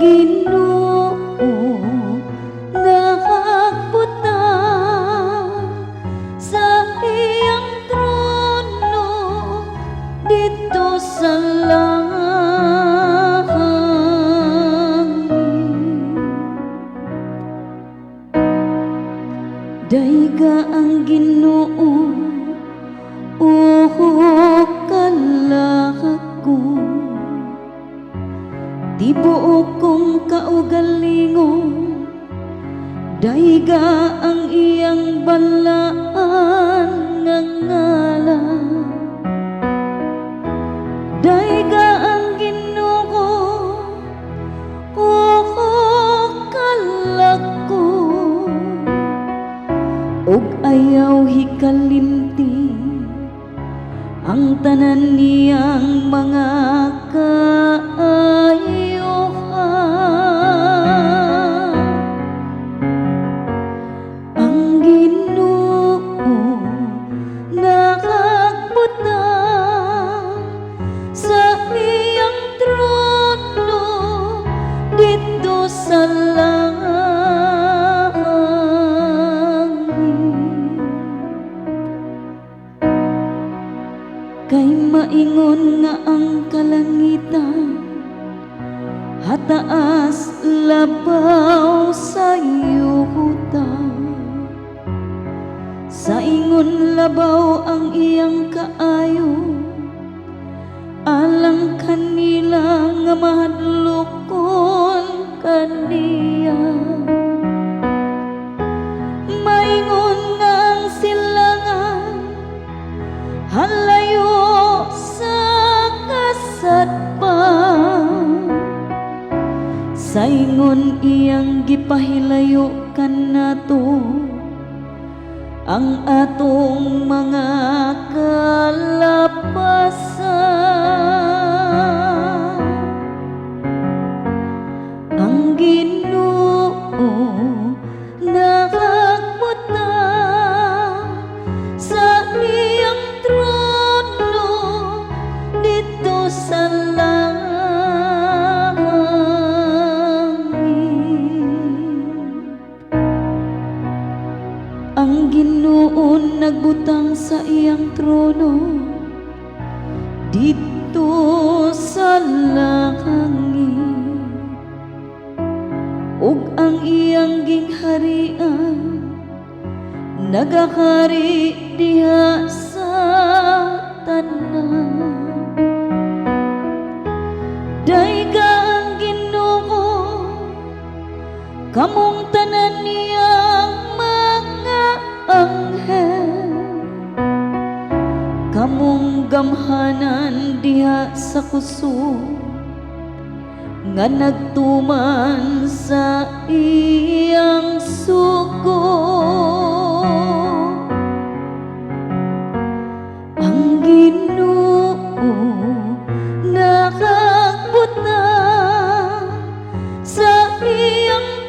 Ginoo nagbutang sa iyang trono dito sa langit. Dayga ang Ginoo kalakak ko, tibuok kong kaugalingon. Dayga ang iyang balaan nga ngalan. Dayga ang Ginoo kalak ko, ug ayaw hikalimti ang tanan niyang mga kaayuhan. Ang Ginoo nakagbutang sa iyang trono dito sa langit. Kay maingon nga ang kalangitan hataas labaw sa yuta. Sa ingon labaw ang iyang kaayo, alang kanila nga mahadlokon kaniya. Maingon nga ang silangan halayo sa kasadpan. Sa ingon iyang gipahilayo kanato ang atong mga kalapasan. Ang Ginoo nakagbutang sa iyang trono dito sa langit. Ang Ginoo nagbutang sa iyang trono dito sa langit, ug ang iyang gingharian nagakari diha sa tanan. Dayga ang Ginoo kamong tanan niyang mga anghel, kamong gamhanan diha sa kusog nga nagtuman sa iyang sugo. Ang Ginoo nakagbutang sa iyang